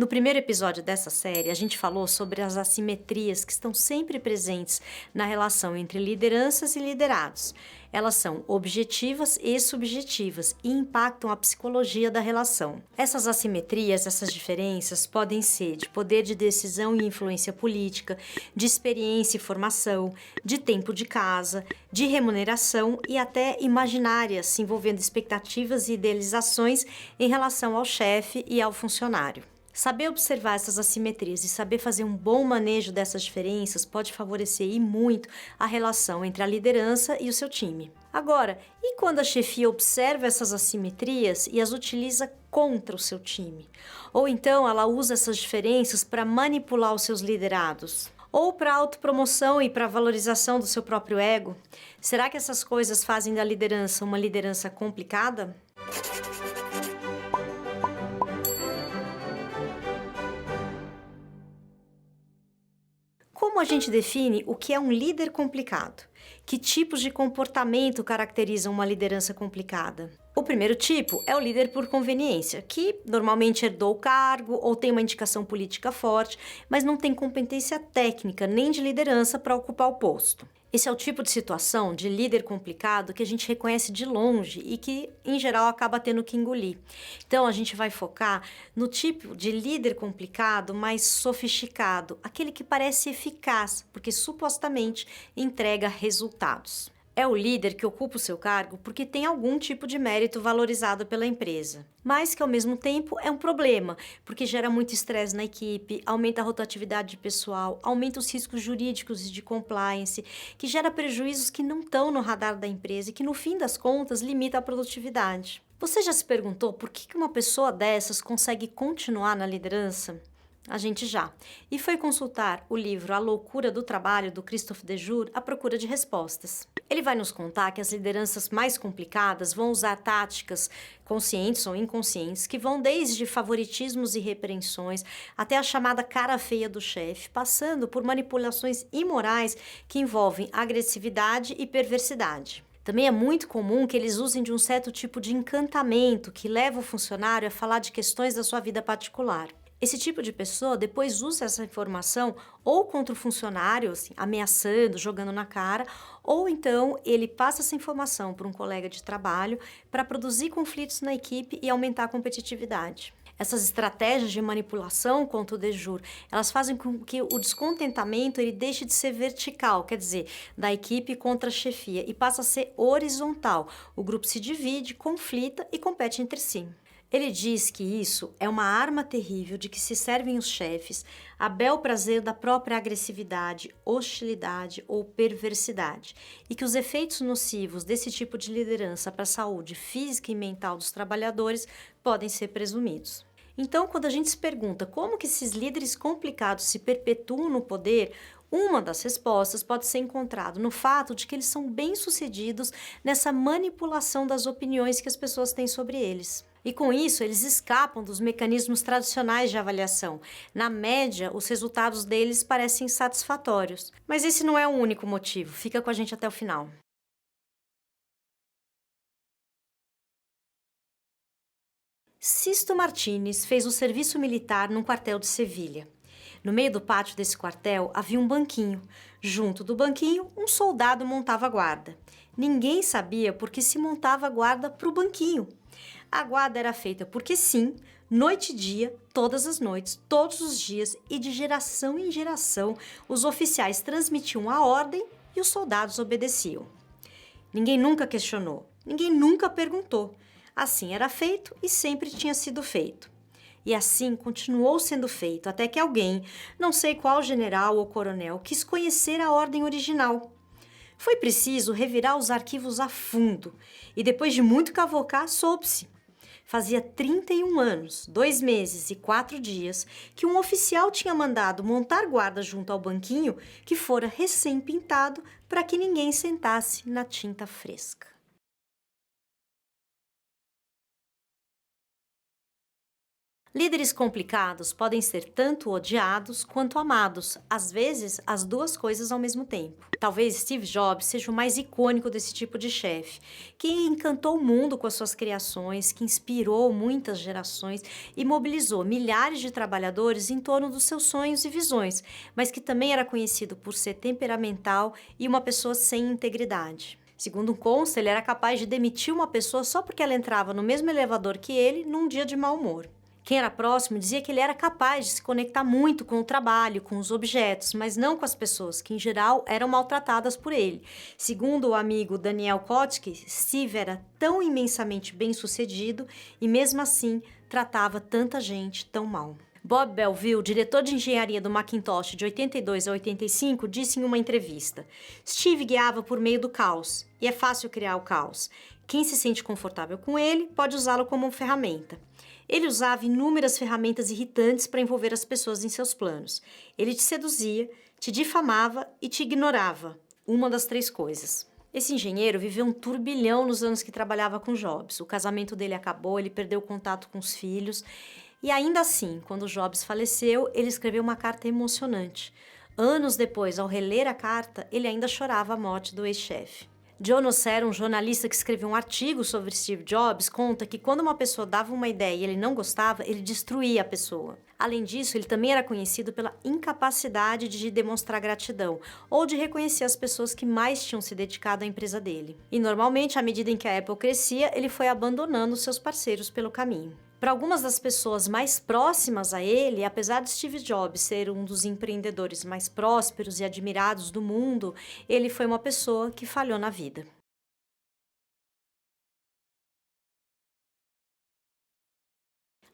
No primeiro episódio dessa série, a gente falou sobre as assimetrias que estão sempre presentes na relação entre lideranças e liderados. Elas são objetivas e subjetivas e impactam a psicologia da relação. Essas assimetrias, essas diferenças, podem ser de poder de decisão e influência política, de experiência e formação, de tempo de casa, de remuneração e até imaginárias, envolvendo expectativas e idealizações em relação ao chefe e ao funcionário. Saber observar essas assimetrias e saber fazer um bom manejo dessas diferenças pode favorecer e muito a relação entre a liderança e o seu time. Agora, e quando a chefia observa essas assimetrias e as utiliza contra o seu time? Ou então ela usa essas diferenças para manipular os seus liderados? Ou para autopromoção e para valorização do seu próprio ego? Será que essas coisas fazem da liderança uma liderança complicada? Como a gente define o que é um líder complicado? Que tipos de comportamento caracterizam uma liderança complicada? O primeiro tipo é o líder por conveniência, que normalmente herdou o cargo ou tem uma indicação política forte, mas não tem competência técnica nem de liderança para ocupar o posto. Esse é o tipo de situação de líder complicado que a gente reconhece de longe e que, em geral, acaba tendo que engolir. Então, a gente vai focar no tipo de líder complicado mais sofisticado, aquele que parece eficaz, porque supostamente entrega resultados. É o líder que ocupa o seu cargo porque tem algum tipo de mérito valorizado pela empresa, mas que ao mesmo tempo é um problema, porque gera muito estresse na equipe, aumenta a rotatividade de pessoal, aumenta os riscos jurídicos e de compliance, que gera prejuízos que não estão no radar da empresa e que no fim das contas limita a produtividade. Você já se perguntou por que uma pessoa dessas consegue continuar na liderança? A gente já. E foi consultar o livro A Loucura do Trabalho, do Christophe Dejour, à procura de respostas. Ele vai nos contar que as lideranças mais complicadas vão usar táticas, conscientes ou inconscientes, que vão desde favoritismos e repreensões até a chamada cara feia do chefe, passando por manipulações imorais que envolvem agressividade e perversidade. Também é muito comum que eles usem de um certo tipo de encantamento que leva o funcionário a falar de questões da sua vida particular. Esse tipo de pessoa depois usa essa informação ou contra o funcionário, assim, ameaçando, jogando na cara, ou então ele passa essa informação para um colega de trabalho para produzir conflitos na equipe e aumentar a competitividade. Essas estratégias de manipulação contra o Dejour, elas fazem com que o descontentamento ele deixe de ser vertical, quer dizer, da equipe contra a chefia, e passa a ser horizontal. O grupo se divide, conflita e compete entre si. Ele diz que isso é uma arma terrível de que se servem os chefes a bel prazer da própria agressividade, hostilidade ou perversidade, e que os efeitos nocivos desse tipo de liderança para a saúde física e mental dos trabalhadores podem ser presumidos. Então, quando a gente se pergunta como que esses líderes complicados se perpetuam no poder, uma das respostas pode ser encontrada no fato de que eles são bem-sucedidos nessa manipulação das opiniões que as pessoas têm sobre eles. E com isso, eles escapam dos mecanismos tradicionais de avaliação. Na média, os resultados deles parecem satisfatórios. Mas esse não é o único motivo. Fica com a gente até o final. Sisto Martínez fez o serviço militar num quartel de Sevilha. No meio do pátio desse quartel havia um banquinho. Junto do banquinho, um soldado montava guarda. Ninguém sabia por que se montava guarda para o banquinho. A guarda era feita porque sim, noite e dia, todas as noites, todos os dias e de geração em geração, os oficiais transmitiam a ordem e os soldados obedeciam. Ninguém nunca questionou, ninguém nunca perguntou. Assim era feito e sempre tinha sido feito. E assim continuou sendo feito até que alguém, não sei qual general ou coronel, quis conhecer a ordem original. Foi preciso revirar os arquivos a fundo e depois de muito cavocar, soube-se. Fazia 31 anos, 2 meses e 4 dias que um oficial tinha mandado montar guarda junto ao banquinho que fora recém-pintado para que ninguém sentasse na tinta fresca. Líderes complicados podem ser tanto odiados quanto amados, às vezes as duas coisas ao mesmo tempo. Talvez Steve Jobs seja o mais icônico desse tipo de chefe, que encantou o mundo com as suas criações, que inspirou muitas gerações e mobilizou milhares de trabalhadores em torno dos seus sonhos e visões, mas que também era conhecido por ser temperamental e uma pessoa sem integridade. Segundo consta, ele era capaz de demitir uma pessoa só porque ela entrava no mesmo elevador que ele num dia de mau humor. Quem era próximo dizia que ele era capaz de se conectar muito com o trabalho, com os objetos, mas não com as pessoas, que em geral eram maltratadas por ele. Segundo o amigo Daniel Kottke, Steve era tão imensamente bem-sucedido e mesmo assim tratava tanta gente tão mal. Bob Belville, diretor de engenharia do Macintosh de 82 a 85, disse em uma entrevista: Steve guiava por meio do caos, e é fácil criar o caos. Quem se sente confortável com ele pode usá-lo como ferramenta. Ele usava inúmeras ferramentas irritantes para envolver as pessoas em seus planos. Ele te seduzia, te difamava e te ignorava. Uma das três coisas. Esse engenheiro viveu um turbilhão nos anos que trabalhava com Jobs. O casamento dele acabou, ele perdeu o contato com os filhos. E ainda assim, quando Jobs faleceu, ele escreveu uma carta emocionante. Anos depois, ao reler a carta, ele ainda chorava a morte do ex-chefe. John Ossera, um jornalista que escreveu um artigo sobre Steve Jobs, conta que quando uma pessoa dava uma ideia e ele não gostava, ele destruía a pessoa. Além disso, ele também era conhecido pela incapacidade de demonstrar gratidão ou de reconhecer as pessoas que mais tinham se dedicado à empresa dele. E normalmente, à medida em que a Apple crescia, ele foi abandonando seus parceiros pelo caminho. Para algumas das pessoas mais próximas a ele, apesar de Steve Jobs ser um dos empreendedores mais prósperos e admirados do mundo, ele foi uma pessoa que falhou na vida.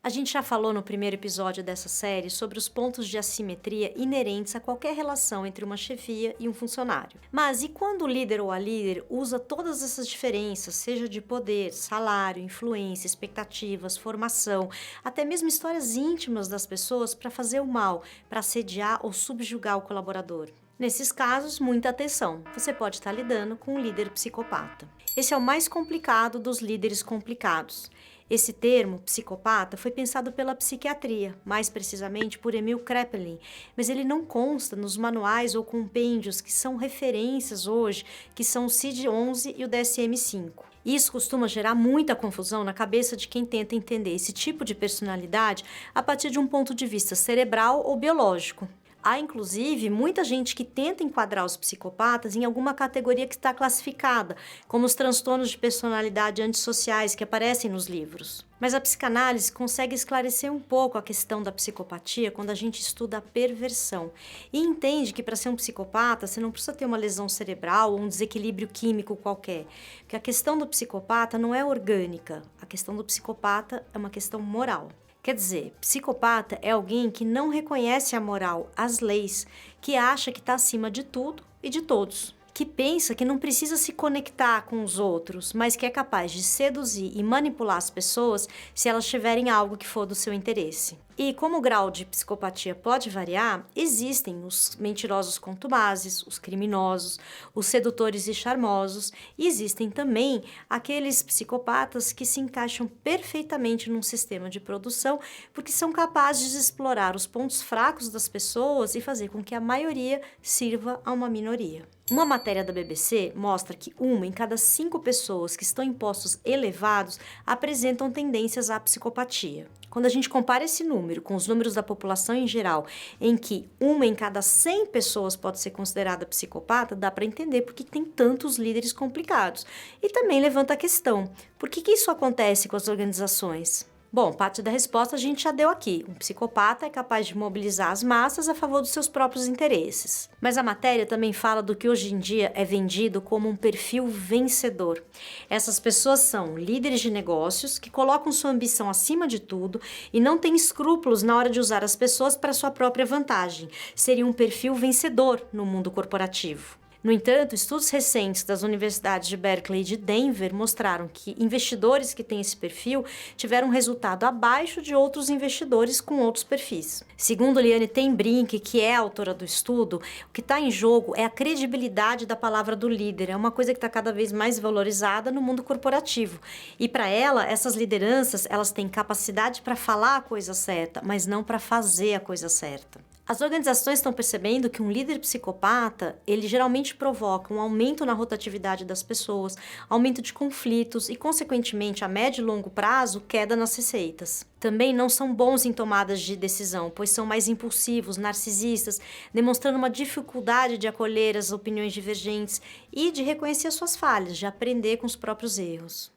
A gente já falou no primeiro episódio dessa série sobre os pontos de assimetria inerentes a qualquer relação entre uma chefia e um funcionário. Mas e quando o líder ou a líder usa todas essas diferenças, seja de poder, salário, influência, expectativas, formação, até mesmo histórias íntimas das pessoas para fazer o mal, para assediar ou subjugar o colaborador? Nesses casos, muita atenção, você pode estar lidando com um líder psicopata. Esse é o mais complicado dos líderes complicados. Esse termo, psicopata, foi pensado pela psiquiatria, mais precisamente por Emil Kraepelin, mas ele não consta nos manuais ou compêndios que são referências hoje, que são o CID-11 e o DSM-5. Isso costuma gerar muita confusão na cabeça de quem tenta entender esse tipo de personalidade a partir de um ponto de vista cerebral ou biológico. Há, inclusive, muita gente que tenta enquadrar os psicopatas em alguma categoria que está classificada, como os transtornos de personalidade antissociais que aparecem nos livros. Mas a psicanálise consegue esclarecer um pouco a questão da psicopatia quando a gente estuda a perversão e entende que para ser um psicopata você não precisa ter uma lesão cerebral ou um desequilíbrio químico qualquer, porque a questão do psicopata não é orgânica, a questão do psicopata é uma questão moral. Quer dizer, psicopata é alguém que não reconhece a moral, as leis, que acha que está acima de tudo e de todos, que pensa que não precisa se conectar com os outros, mas que é capaz de seduzir e manipular as pessoas se elas tiverem algo que for do seu interesse. E como o grau de psicopatia pode variar, existem os mentirosos contumazes, os criminosos, os sedutores e charmosos, e existem também aqueles psicopatas que se encaixam perfeitamente num sistema de produção porque são capazes de explorar os pontos fracos das pessoas e fazer com que a maioria sirva a uma minoria. Uma matéria da BBC mostra que 1 em cada 5 pessoas que estão em postos elevados apresentam tendências à psicopatia. Quando a gente compara esse número com os números da população em geral, em que 1 em cada 100 pessoas pode ser considerada psicopata, dá para entender por que tem tantos líderes complicados. E também levanta a questão, por que isso acontece com as organizações? Bom, parte da resposta a gente já deu aqui. Um psicopata é capaz de mobilizar as massas a favor dos seus próprios interesses. Mas a matéria também fala do que hoje em dia é vendido como um perfil vencedor. Essas pessoas são líderes de negócios que colocam sua ambição acima de tudo e não têm escrúpulos na hora de usar as pessoas para sua própria vantagem. Seria um perfil vencedor no mundo corporativo. No entanto, estudos recentes das universidades de Berkeley e de Denver mostraram que investidores que têm esse perfil tiveram um resultado abaixo de outros investidores com outros perfis. Segundo Liane ten Brink, que é a autora do estudo, o que está em jogo é a credibilidade da palavra do líder. É uma coisa que está cada vez mais valorizada no mundo corporativo. E para ela, essas lideranças, elas têm capacidade para falar a coisa certa, mas não para fazer a coisa certa. As organizações estão percebendo que um líder psicopata, ele geralmente provoca um aumento na rotatividade das pessoas, aumento de conflitos e, consequentemente, a médio e longo prazo, queda nas receitas. Também não são bons em tomadas de decisão, pois são mais impulsivos, narcisistas, demonstrando uma dificuldade de acolher as opiniões divergentes e de reconhecer as suas falhas, de aprender com os próprios erros.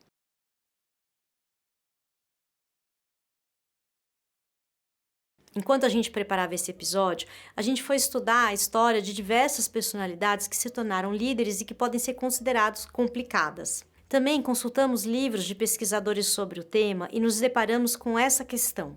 Enquanto a gente preparava esse episódio, a gente foi estudar a história de diversas personalidades que se tornaram líderes e que podem ser consideradas complicadas. Também consultamos livros de pesquisadores sobre o tema e nos deparamos com essa questão: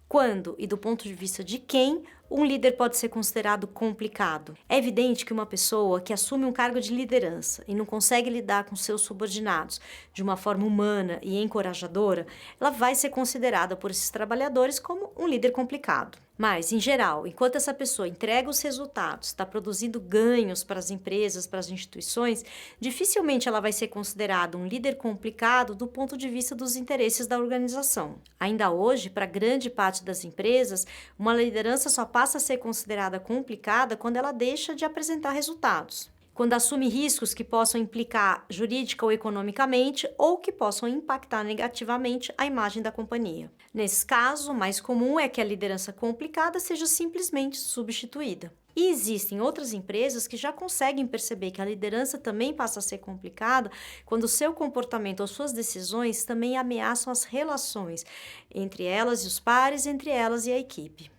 quando e do ponto de vista de quem um líder pode ser considerado complicado? É evidente que uma pessoa que assume um cargo de liderança e não consegue lidar com seus subordinados de uma forma humana e encorajadora, ela vai ser considerada por esses trabalhadores como um líder complicado. Mas, em geral, enquanto essa pessoa entrega os resultados, está produzindo ganhos para as empresas, para as instituições, dificilmente ela vai ser considerada um líder complicado do ponto de vista dos interesses da organização. Ainda hoje, para grande parte das empresas, uma liderança só passa a ser considerada complicada quando ela deixa de apresentar resultados, quando assume riscos que possam implicar jurídica ou economicamente ou que possam impactar negativamente a imagem da companhia. Nesse caso, o mais comum é que a liderança complicada seja simplesmente substituída. E existem outras empresas que já conseguem perceber que a liderança também passa a ser complicada quando o seu comportamento ou suas decisões também ameaçam as relações entre elas e os pares, entre elas e a equipe.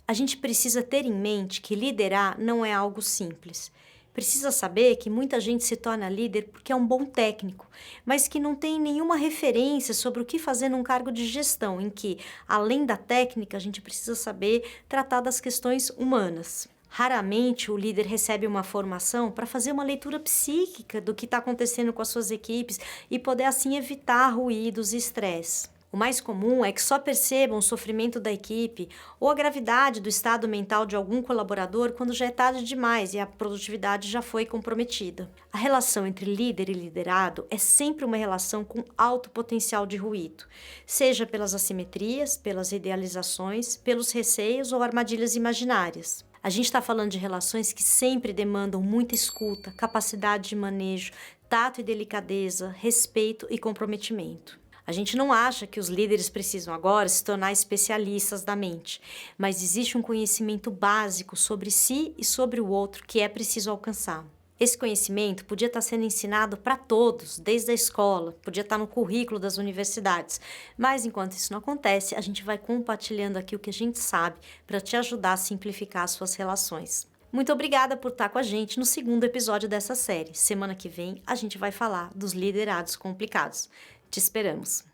A gente precisa ter em mente que liderar não é algo simples. Precisa saber que muita gente se torna líder porque é um bom técnico, mas que não tem nenhuma referência sobre o que fazer num cargo de gestão, em que, além da técnica, a gente precisa saber tratar das questões humanas. Raramente o líder recebe uma formação para fazer uma leitura psíquica do que está acontecendo com as suas equipes e poder assim evitar ruídos e estresse. O mais comum é que só percebam o sofrimento da equipe ou a gravidade do estado mental de algum colaborador quando já é tarde demais e a produtividade já foi comprometida. A relação entre líder e liderado é sempre uma relação com alto potencial de ruído, seja pelas assimetrias, pelas idealizações, pelos receios ou armadilhas imaginárias. A gente está falando de relações que sempre demandam muita escuta, capacidade de manejo, tato e delicadeza, respeito e comprometimento. A gente não acha que os líderes precisam agora se tornar especialistas da mente, mas existe um conhecimento básico sobre si e sobre o outro que é preciso alcançar. Esse conhecimento podia estar sendo ensinado para todos, desde a escola, podia estar no currículo das universidades, mas enquanto isso não acontece, a gente vai compartilhando aqui o que a gente sabe para te ajudar a simplificar as suas relações. Muito obrigada por estar com a gente no segundo episódio dessa série. Semana que vem a gente vai falar dos liderados complicados. Te esperamos!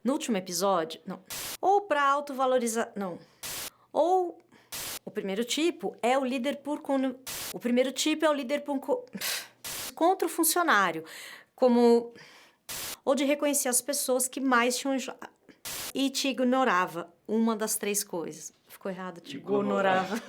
No último episódio, não. Ou para autovalorizar, não. Ou o primeiro tipo é o líder por o primeiro tipo é o líder por contra o funcionário, como ou de reconhecer as pessoas que mais e te ignorava, uma das três coisas. Ficou errado, te ignorava.